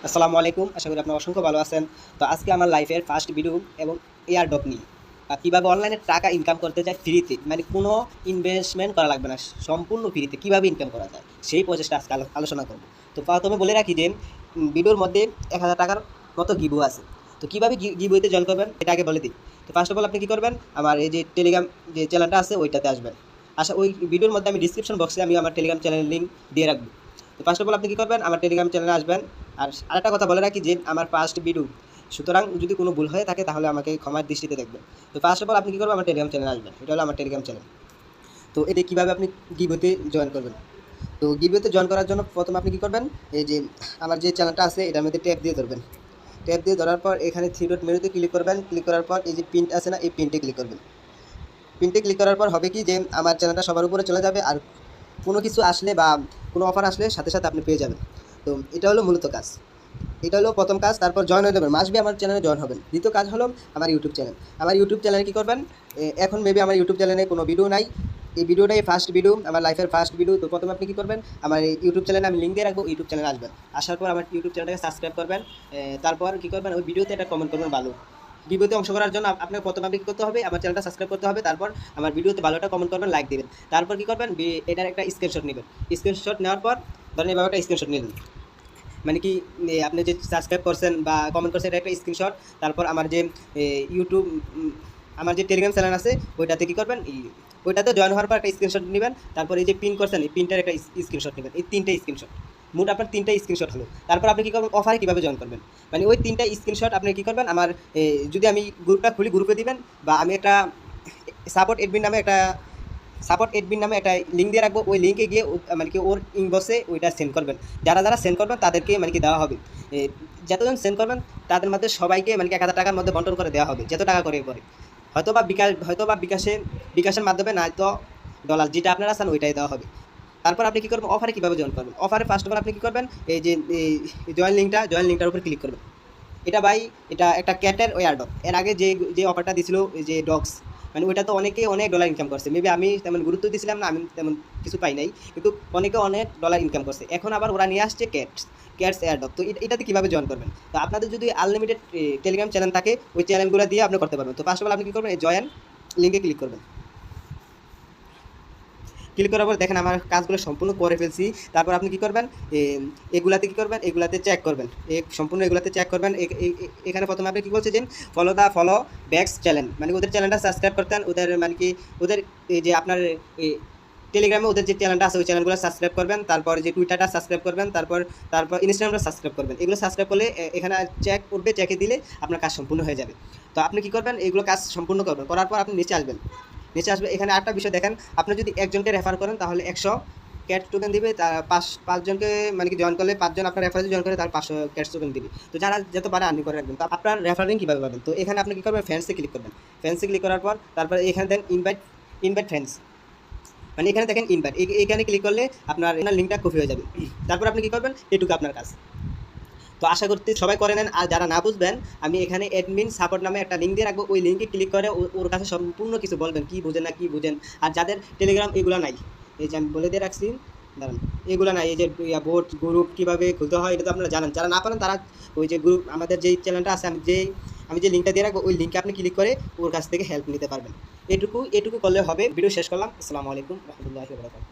আসসালামু আলাইকুম। আশা করি আপনারা অসংখ্য ভালো আছেন। তো আজকে আমার লাইফের ফার্স্ট ভিডিও এবং এয়ারড্রপ নিয়ে কীভাবে অনলাইনে টাকা ইনকাম করতে যায় ফ্রিতে, মানে কোনো ইনভেস্টমেন্ট করা লাগবে না, সম্পূর্ণ ফ্রিতে কীভাবে ইনকাম করা যায় সেই প্রচেষ্টা আজকে আলোচনা করব। তো প্রথমে বলে রাখি যে ভিডিওর মধ্যে 1000 টাকার মতো গিভও আছে। তো কীভাবে গিভওয়েতে জয়েন করবেন এটা আগে বলে দিই। তো ফার্স্ট অফ অল আপনি কী করবেন, আমার এই যে টেলিগ্রাম যে চ্যানেলটা আছে ওইটাতে আসবেন। ওই ভিডিওর মধ্যে আমি ডিসক্রিপশন বক্সে আমি আমার টেলিগ্রাম চ্যানেলের লিঙ্ক দিয়ে রাখবো। তো ফার্স্ট অফ অল আপনি কী করবেন, আমার টেলিগ্রাম চ্যানেলে আসবেন। আর আরেকটা কথা বলে রাখি যে আমার ফার্স্ট ভিডিও, সুতরাং যদি কোনো ভুল হয়ে থাকে তাহলে আমাকে ক্ষমার দৃষ্টিতে দেখবেন। তো ফার্স্ট অফ অল আপনি কী করবেন, আমার টেলিগ্রাম চ্যানেলে আসবেন। এটা হলো আমার টেলিগ্রাম চ্যানেল। তো এতে কীভাবে আপনি গিভওয়েতে জয়েন করবেন। তো গিভওয়েতে জয়েন করার জন্য প্রথমে আপনি কী করবেন, এই যে আমার যে চ্যানেলটা আছে এটার মধ্যে ট্যাপ দিয়ে ধরবেন। ট্যাপ দিয়ে ধরার পর এখানে থ্রি ডট মেনুতে ক্লিক করবেন। ক্লিক করার পর এই যে প্রিন্ট আছে না, এই প্রিন্টে ক্লিক করবেন। প্রিন্টে ক্লিক করার পর হবে কি যে আমার চ্যানেলটা সবার উপরে চলে যাবে, আর কোনো কিছু আসলে বা কোনো অফার আসলে সাথে সাথে আপনি পেয়ে যাবেন। তো এটা হলো মূলত কাজ। এটা হলো প্রথম কাজ। তারপর জয়েন হয়ে যাবেন, মাসবি আমার চ্যানেলে জয়েন হবেন। দ্বিতীয় কাজ হলো আমার ইউটিউব চ্যানেল। আমার ইউটিউব চ্যানেলে কী করবেন, এখন মেবি আমার ইউটিউব চ্যানেলে কোনো ভিডিও নাই। এই ভিডিওটাই ফার্স্ট ভিডিও, আমার লাইফের ফার্স্ট ভিডিও। তো প্রথমে আপনি কী করবেন, আমার এই ইউটিউব চ্যানেলে আমি লিঙ্ক দিয়ে রাখবো, ইউটিউব চ্যানেলে আসবেন। আসার পর আমার ইউটিউব চ্যানেলটাকে সাবস্ক্রাইব করবেন। তারপর কী করবেন, ওই ভিডিওতে একটা কমেন্ট করবেন ভালো। ভিডিওতে অংশ করার জন্য আপনার প্রথমে আপনি কী করতে হবে, আমার চ্যানেলটা সাবস্ক্রাইব করতে হবে। তারপর আমার ভিডিওতে ভালো একটা কমেন্ট করবেন, লাইক দেবেন। তারপর কী করবেন, এটার একটা স্ক্রিনশট নেবেন। স্ক্রিনশট নেওয়ার পর ধরেন এভাবে একটা স্ক্রিনশট নিলেন, মানে কি আপনি যে সাবস্ক্রাইব করছেন বা কমেন্ট করছেন এটা একটা স্ক্রিনশট। তারপর আমার যে ইউটিউব আমার যে টেলিগ্রাম চ্যানেল আছে ওইটাতে কী করবেন, ওইটাতে জয়েন হওয়ার পর একটা স্ক্রিনশট নেবেন। তারপর এই যে পিন করছেন এই পিনটার একটা স্ক্রিনশট নেবেন। এই 3টে স্ক্রিনশট, মোট আপনার 3টে স্ক্রিনশট হলো। তারপর আপনি কী করবেন, অফারে কীভাবে জয়েন করবেন, মানে ওই 3টা স্ক্রিনশট আপনি কী করবেন, আমার যদি আমি গ্রুপটা খুলি গ্রুপে দিবেন, বা আমি একটা সাপোর্ট এডমিন নামে একটা লিঙ্ক দিয়ে রাখবো। ওই লিঙ্কে গিয়ে মানে কি ওর ইনবক্সে ওইটা সেন্ড করবেন। যারা যারা সেন্ড করবেন তাদেরকে মানে কি দেওয়া হবে, যতজন সেন্ড করবেন তাদের মধ্যে সবাইকে মানে কি 1000 টাকার মধ্যে বন্টন করে দেওয়া হবে, যত টাকা করে পরে। হয়তো বা বিকাশের মাধ্যমে, নয়তো ডলার, যেটা আপনারা চান ওইটাই দেওয়া হবে। তারপর আপনি কী করবেন, অফারে কীভাবে জয়েন করবেন। অফারে ফার্স্ট অফ অল আপনি কী করবেন, এই যে জয়েন লিঙ্কটার উপর ক্লিক করবেন। এটা একটা ক্যাটের এয়ারড্রপ। এর আগে যে অফারটা দিছিল, এই যে ডগস, মানে ওইটা তো অনেকে অনেক ডলার ইনকাম করছে। মেবি আমি তেমন গুরুত্ব দিয়েছিলাম না, আমি তেমন কিছু পাই নাই, কিন্তু অনেকে অনেক ডলার ইনকাম করছে। এখন আবার ওরা নিয়ে আসছে ক্যাটস এয়ারড্রপ। তো এটাতে কীভাবে জয়েন করবেন, তো আপনাদের যদি আনলিমিটেড টেলিগ্রাম চ্যানেল থাকে ওই চ্যানেলগুলো দিয়ে আপনি করতে পারবেন। তো ফার্স্ট অফ অল আপনি কী করবেন, এই জয়েন লিঙ্কে ক্লিক করবেন। ক্লিক করার পর দেখেন আমার কাজগুলো সম্পূর্ণ করে ফেলছি। তারপর আপনি কী করবেন, এগুলাতে কী করবেন, এগুলাতে চেক করবেন, সম্পূর্ণ এগুলাতে চেক করবেন। এখানে প্রথমে আপনি কী বলছে যে ফলো ব্যাকস চ্যানেল, মানে ওদের চ্যানেলটা সাবস্ক্রাইব করতেন, ওদের মানে কি ওদের এই যে আপনার টেলিগ্রামে ওদের যে চ্যানেলটা আছে ওই চ্যানেলগুলো সাবস্ক্রাইব করবেন। তারপর যে টুইটারটা সাবস্ক্রাইব করবেন। তারপর ইনস্টাগ্রামটা সাবস্ক্রাইব করবেন। এগুলো সাবস্ক্রাইব করলে এখানে চেক উঠবে, চেকে দিলে আপনার কাজ সম্পূর্ণ হয়ে যাবে। তো আপনি কী করবেন, এগুলো কাজ সম্পূর্ণ করবেন। করার পর আপনি নিচে আসবেন। এখানে আরেকটা বিষয় দেখেন, আপনি যদি একজনকে রেফার করেন তাহলে 100 ক্যাট টোকেন দিবে। তার পাঁচজনকে মানে কি জয়েন করলে 5 জন আপনার রেফারেন্সে জয়েন করে তার 500 ক্যাট টোকেন দিবে। তো যারা যত পারে আর্নিং করে রাখবেন। তো আপনার রেফারিং কীভাবে পাবেন, তো এখানে আপনি কী করবেন, ফ্রেন্ডসে ক্লিক করবেন। ফ্রেন্ডসে ক্লিক করার পর তারপরে এখানে দেন ইনভাইট ফ্রেন্ডস, মানে এখানে দেখেন ইনভাইট, এখানে ক্লিক করলে আপনার লিঙ্কটা কপি হয়ে যাবে। তারপর আপনি কী করবেন, এটুকু আপনার কাজ। তো আশা করতে সবাই করে নেন। আর যারা না বুঝবেন, আমি এখানে অ্যাডমিন সাপোর্ট নামে একটা লিঙ্ক দিয়ে রাখবো, ওই লিঙ্কে ক্লিক করে ওর কাছে সম্পূর্ণ কিছু বলবেন, কী বুঝেন না কী বুঝেন। আর যাদের টেলিগ্রাম এগুলো নাই, এই যে আমি বলে দিয়ে রাখছি, দাঁড়ান, এগুলো নাই, এই যে বোট গ্রুপ কীভাবে খুলতে হয় এটা তো আপনারা জানেন। যারা না পারেন তারা ওই যে গ্রুপ আমাদের যেই চ্যানেলটা আছে, আমি যে লিঙ্কটা দিয়ে রাখবো ওই লিঙ্কে আপনি ক্লিক করে ওর কাছ থেকে হেল্প নিতে পারবেন। এটুকু করলে হবে। ভিডিও শেষ করলাম। আসসালামু আলাইকুম রহমতুল্লাহি ওয়া বারাকাতুহু।